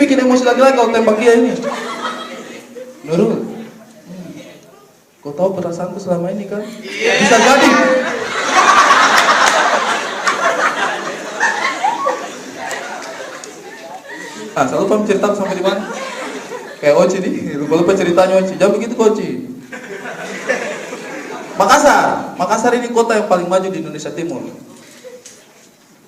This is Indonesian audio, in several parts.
bikin emosi laki-laki kalau tembak dia ini. Nurul, kau tahu perasaanku selama ini kan? Bisa jadi. Selalu paham cerita sampai di mana? Kayak Oci nih, lupa ceritanya Oci. Jangan begitu Oci. Makassar ini kota yang paling maju di Indonesia Timur.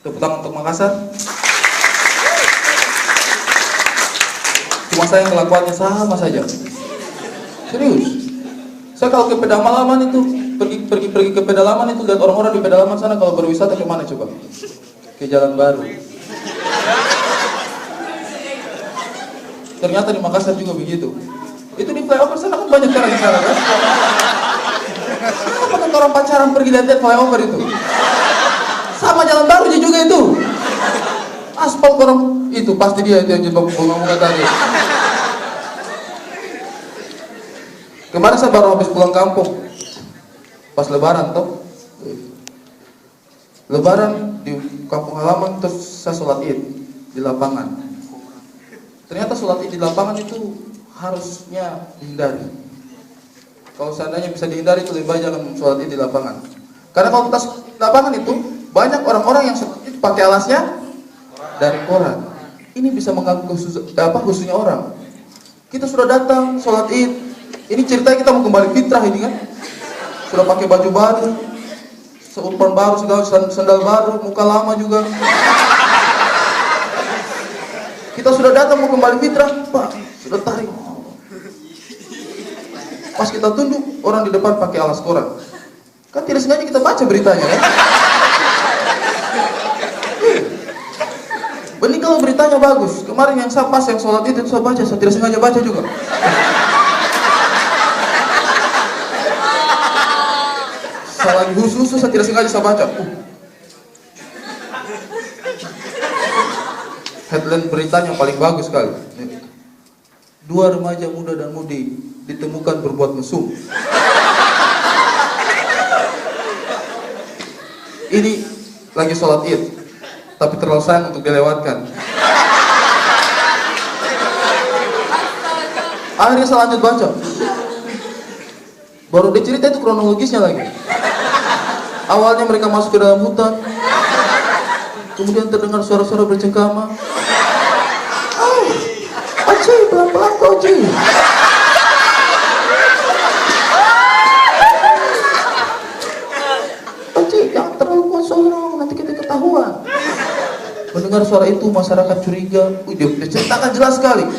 Tepuk tangan untuk Makassar. Cuma saya kelakuannya sama saja. Serius. Saya kalau ke pedalaman itu, pergi ke pedalaman itu, lihat orang-orang di pedalaman sana kalau berwisata kemana coba? Ke Jalan Baru. Ternyata di Makassar juga begitu. Itu di flyover sana kan banyak orang di sana kan? Kenapa kan orang pacaran pergi lihat flyover itu? Sama Jalan Baru juga itu. Aspal orang itu pasti dia itu yang jebak bunga-bunga tadi. Kemarin saya baru habis pulang kampung. Pas lebaran toh. Lebaran di kampung halaman terus saya sholat Id di lapangan. Ternyata sholat Id di lapangan itu harusnya dihindari. Kalau seandainya bisa dihindari itu lebih baik jangan sholat Id di lapangan. Karena kalau kita di lapangan itu banyak orang-orang yang sholat Id pakai alasnya dari koran. Ini bisa mengganggu khususnya orang. Kita sudah datang sholat Id. Ini ceritanya kita mau kembali fitrah ini kan. Sudah pakai baju baru, seupan baru, segala sandal baru, muka lama juga. Kita sudah datang mau kembali fitrah, Pak, sudah tarik. Pas kita tunduk, orang di depan pakai alas koran. Kan tidak sengaja kita baca beritanya kan. Benih kalau beritanya bagus. Kemarin yang saya pas yang sholat itu saya baca, saya tidak sengaja baca juga. Saya lagi khusus saya tidak sengaja saya baca. Headline beritanya paling bagus sekali. 2 remaja muda dan mudi ditemukan berbuat mesum. Ini lagi sholat Id, tapi terlalu sayang untuk dilewatkan. Akhirnya saya lanjut baca. Baru dicerita itu kronologisnya lagi. Awalnya mereka masuk ke dalam hutan, kemudian terdengar suara-suara bercengkrama. Oci, pelan-pelan kau Oci. Oci, jangan terlalu kuat sorong, nanti kita ketahuan. Mendengar suara itu masyarakat curiga. Dia ceritakan jelas sekali.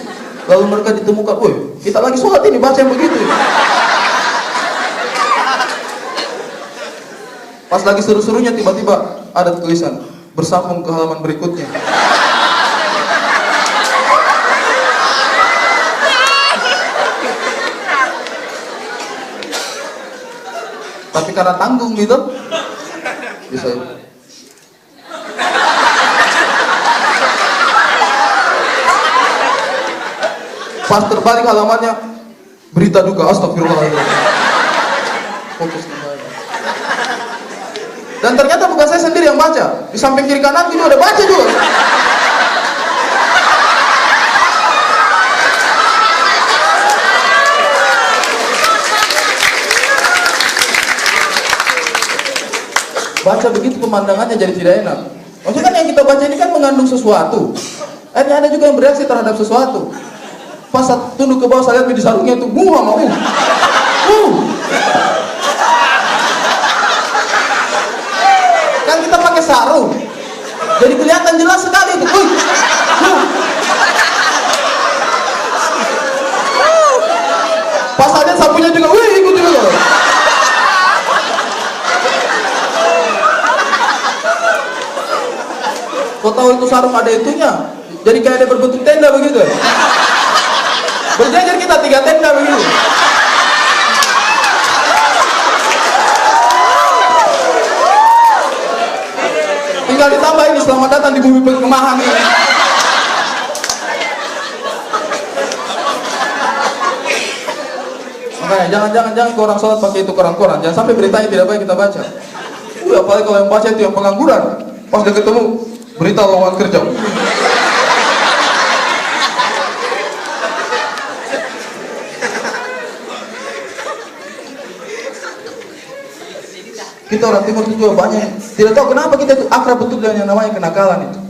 Lalu mereka ditemukan, woi, kita lagi sholat ini baca yang begitu. Pas lagi seru-serunya tiba-tiba ada tulisan bersambung ke halaman berikutnya. Tapi karena tanggung gitu bisa. Pas terbalik halamannya berita duka, astagfirullahaladzim. Fokus kembali. Dan ternyata bukan saya sendiri yang baca. Di samping kiri kanan juga ada baca juga. Baca begitu pemandangannya jadi tidak enak. Maksudnya kan yang kita baca ini kan mengandung sesuatu. Akhirnya ada juga yang bereaksi terhadap sesuatu. Pas saya tunduk ke bawah saya lihat di sarungnya itu bunga mau. Kan kita pakai sarung. Jadi kelihatan jelas sekali itu. Pas ada sapunya juga, ikut juga. Kau tahu itu sarung ada itunya. Jadi kayak ada berbentuk tenda begitu. Berjajar kita 3 tenda begitu. Tinggal ditambah ini selamat datang di bumi perkemahan ini. Makanya jangan ke orang sholat pakai itu koran-koran. Jangan sampai beritanya tidak baik kita baca. Apalagi kalau yang baca itu yang pengangguran. Pas dia ketemu berita lowongan kerja. Kita orang timur itu juga banyak. Tidak tahu kenapa kita itu akrab betul dengan yang namanya kenakalan itu.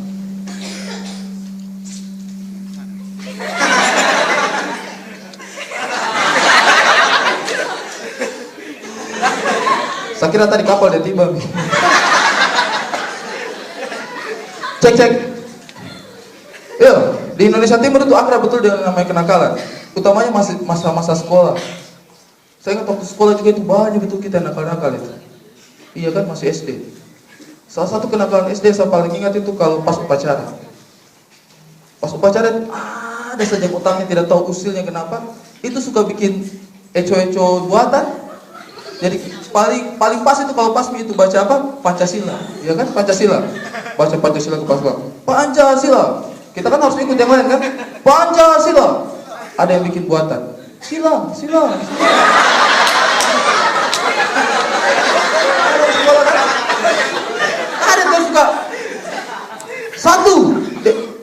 Saya kira tadi kapal dia tiba. Cek. Ya, di Indonesia Timur itu akrab betul dengan namanya kenakalan. Utamanya masih masa-masa sekolah. Saya ingat waktu sekolah juga itu banyak betul kita nakal-nakal itu. Iya kan, masih SD. Salah satu kenakalan SD saya paling ingat itu kalau pas upacara. Pas upacara ada saja utangnya tidak tahu usilnya kenapa. Itu suka bikin eco-eco buatan. Jadi paling pas itu kalau pas itu baca apa? Pancasila. Ya kan, Pancasila. Baca Pancasila ke pas. Pancasila. Kita kan harus ikut yang lain kan? Pancasila. Ada yang bikin buatan. Sila. Ada yang suka satu.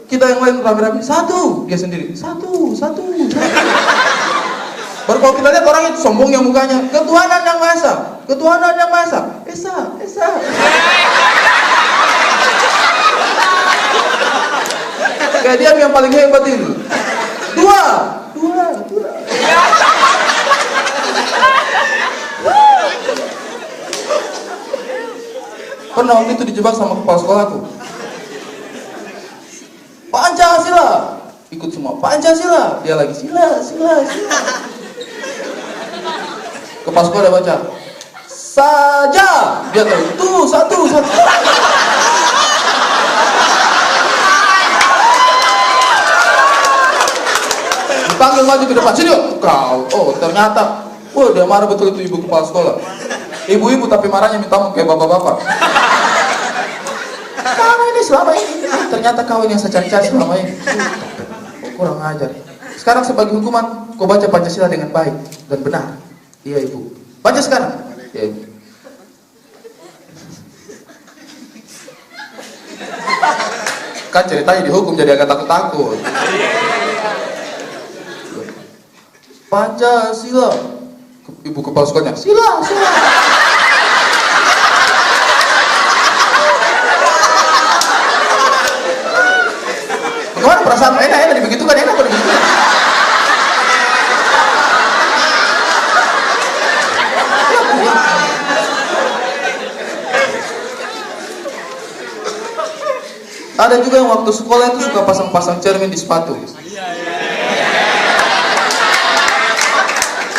Kita yang lain rame-rame satu. Dia sendiri satu. Baru kalau kita lihat orang itu sombongnya mukanya. Ketuhanan yang Maha Esa. Esa. Kayak dia yang paling hebat itu. Dua. Pernah waktu itu dijebak sama kepala sekolahku. Pancasila. Ikut semua Pancasila. Dia lagi sila. Kepala sekolah dia baca saja. Dia tahu tuh satu. Dipanggil maju ke depan, sini kau. Oh ternyata, dia marah betul itu ibu kepala sekolah. Ibu-ibu tapi marahnya minta maaf kayak bapak-bapak. Kamu ini selama ini, ternyata kau ini yang saya cari-cari selama ini. Kurang ajar. Sekarang sebagai hukuman, kau baca Pancasila dengan baik dan benar. Iya ibu. Baca sekarang. Iya ibu. Kan ceritanya dihukum jadi agak takut-takut. Pancasila. Ibu kepala sekolahnya, sila. Gimana perasaan enak dibegitukan, enak pada begitu. Ada juga yang waktu sekolah itu suka pasang-pasang cermin di sepatu.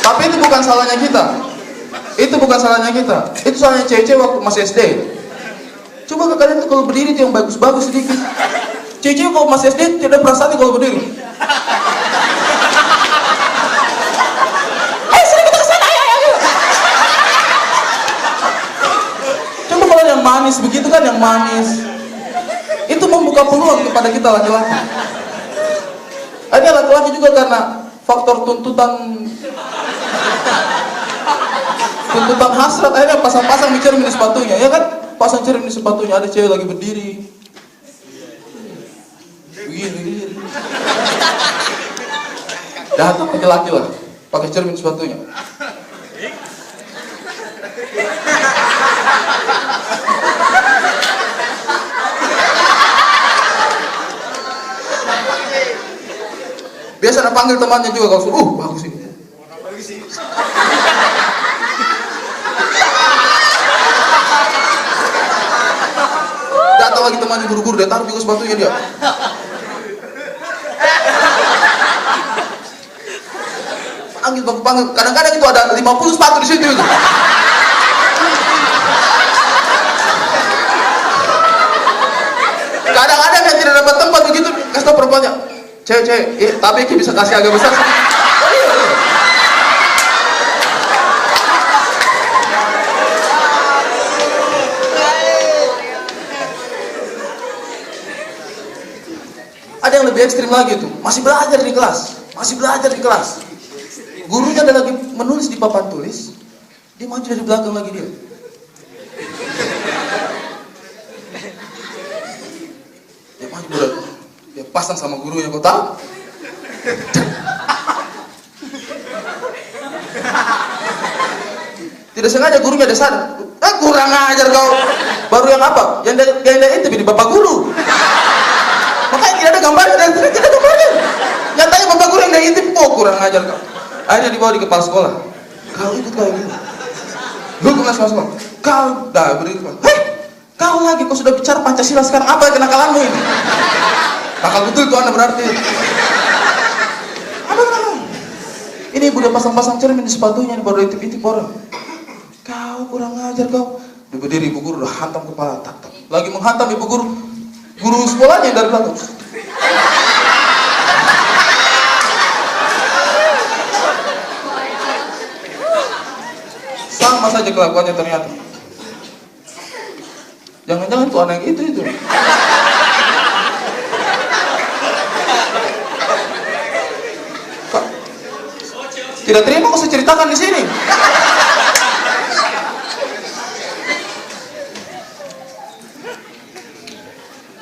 Tapi itu bukan salahnya kita. Itu salahnya cewek-cewek waktu masih SD. Coba ke kalian tuh kalau berdiri tuh yang bagus-bagus sedikit. Cewek-cewek kalau masih SD tidak perasaan kalau berdiri. Sini kita kesana, ayo. Coba kalau yang manis begitu kan, yang manis. Itu membuka peluang kepada kita laki-laki. Ada laki-laki juga karena faktor tuntutan hasrat, akhirnya pasang-pasang cermin di sepatunya, ya kan? Pasang cermin di sepatunya, ada cewek lagi berdiri. Begini. Datang laki-laki lah, pakai cermin di sepatunya. Biasa nak panggil temannya juga, kalau suruh, bagus ini. Datang lagi temannya buru-buru, dia taruh juga sepatunya dia. Panggil. Kadang-kadang itu ada 50 sepatu di situ. Kadang-kadang yang tidak dapat tempat begitu, kasih tau perempuannya. Cewek, tapi bisa kasih agak besar. Ada yang lebih ekstrim lagi tuh, masih belajar di kelas. Gurunya ada lagi menulis di papan tulis, dia maju dari belakang lagi dia. Dia maju dia pasang sama gurunya, kau tahu? Tidak sengaja gurunya ada sadar. kurang ajar kau. Baru yang apa? Yang itu di bapak guru. Makanya tidak ada gambarnya dan tidak ada gambarnya. Nyatanya bapak guru yang dia intip, kurang ajar kau. Akhirnya dibawa di kepala sekolah. Kau ikut kau ini. Lu kelas sekolah. Kau dah beri. Hei, kau lagi kau sudah bicara Pancasila sekarang apa kenakalanmu ini? Nakal betul tuh Anda berarti. Ini ibu udah pasang-pasang cermin di sepatunya, baru intip-intip orang. Kau kurang ajar kau. Berdiri ibu guru udah hantam kepala, tak. Lagi menghantam ibu guru sekolahnya dari belakang. Sama saja kelakuannya ternyata. Jangan-jangan tuh anak itu. Tidak terima kok saya ceritakan di sini.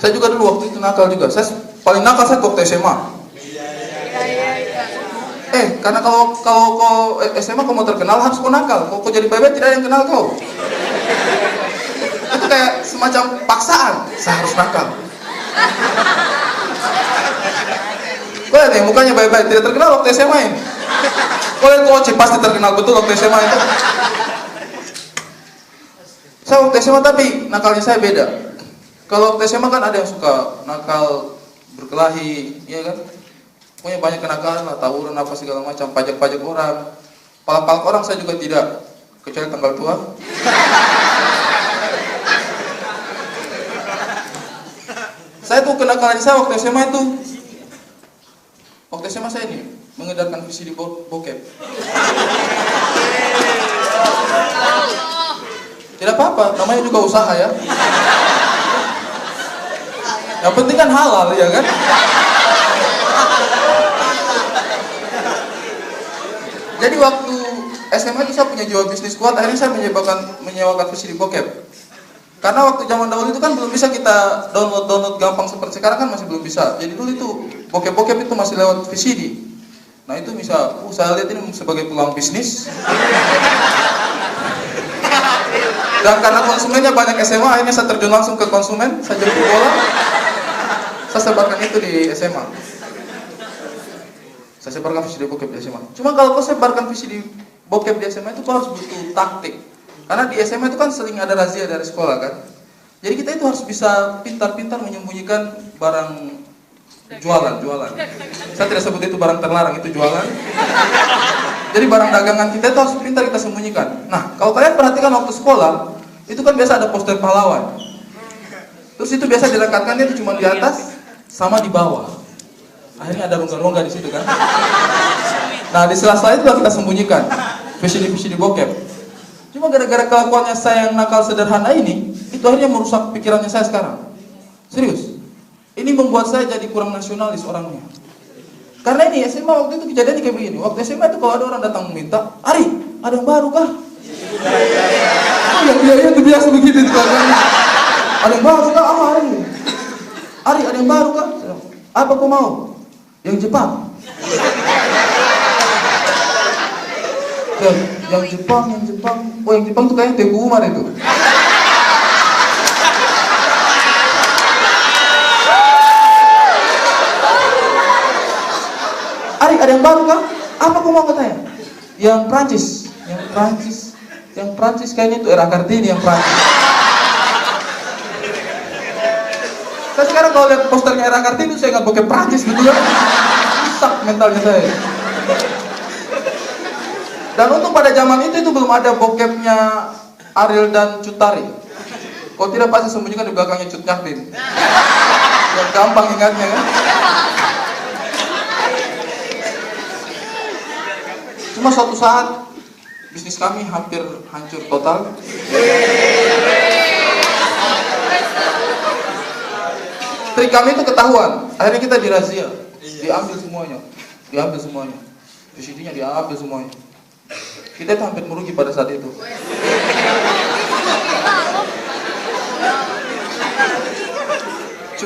Saya juga dulu waktu itu nakal juga. Saya paling nakal saya waktu SMA. Karena kalau SMA kau mau terkenal harus kau nakal. Kau jadi bebek tidak ada yang kenal kau. Itu kayak semacam paksaan. Saya harus nakal. Kau lihat nih mukanya baik-baik tidak terkenal waktu SMA ini. Kau lihat Oce pasti terkenal betul waktu SMA itu. Saya waktu SMA tapi nakalnya saya beda. Kalau waktu SMA kan ada yang suka nakal, berkelahi, ya kan? Pokoknya banyak kenakalan lah, tawuran apa segala macam, pajak-pajak orang. Palak-palak orang saya juga tidak, kecuali tanggal tua. Saya tuh kenakalan saya waktu SMA itu. Waktu SMA saya ini mengedarkan VCD bokep. Tidak apa-apa, namanya juga usaha ya. Yang penting kan halal ya kan. Jadi waktu SMA itu saya punya jiwa bisnis kuat. Akhirnya saya menyewakan VCD bokep. Karena waktu zaman dahulu itu kan belum bisa kita download gampang seperti sekarang kan masih belum bisa. Jadi dulu itu bokep itu masih lewat VCD. Nah itu bisa, saya lihat ini sebagai peluang bisnis. Dan karena konsumennya banyak SMA, akhirnya saya terjun langsung ke konsumen. Saya jemput bola, saya sebarkan itu di SMA. Saya sebarkan VCD bokep di SMA. Cuma kalau kau sebarkan VCD bokep di SMA itu kau harus butuh taktik. Karena di SMA itu kan sering ada razia dari sekolah kan. Jadi kita itu harus bisa pintar-pintar menyembunyikan barang jualan. Saya tidak sebut itu barang terlarang, itu jualan. Jadi barang dagangan kita itu harus pintar kita sembunyikan. Nah, kalau kalian perhatikan waktu sekolah, itu kan biasa ada poster pahlawan. Terus itu biasa dilekatkannya itu cuma di atas sama di bawah. Akhirnya ada rongga-rongga di situ kan. Nah, di sela-sela itu kita sembunyikan VCD bokep. Cuma gara-gara kelakuannya saya yang nakal sederhana ini, itu akhirnya merusak pikirannya saya sekarang. Serius. Ini membuat saya jadi kurang nasionalis orangnya. Karena ini SMA waktu itu kejadiannya kayak begini. Waktu SMA itu kalau ada orang datang meminta, Ari, ada yang baru kah? Iya itu biasa begitu itu kan. Ada yang baru kah? Apa Ari? Ari, ada yang baru kah? Apa kau mau? Yang Jepang. Yang Jepang. Oh yang Jepang tuh kayaknya Teguh Umar itu. Ari, ada yang baru kan? Apa kau mau katanya? Yang Prancis kayaknya itu era Kartini yang Prancis. Saya sekarang kalau lihat posternya era Kartini saya nggak bokep Prancis gitu kan? Rusak mentalnya saya. Dan untuk pada zaman itu belum ada bokepnya Ariel dan Cut Tari. Kau tidak pasti sembunyikan di belakangnya Cut Nyahdin. Yang gampang ingatnya kan? Cuma suatu saat bisnis kami hampir hancur total. Trik kami itu ketahuan. Akhirnya kita dirazia, diambil semuanya. VCD-nya diambil semuanya. Kita itu hampir merugi pada saat itu.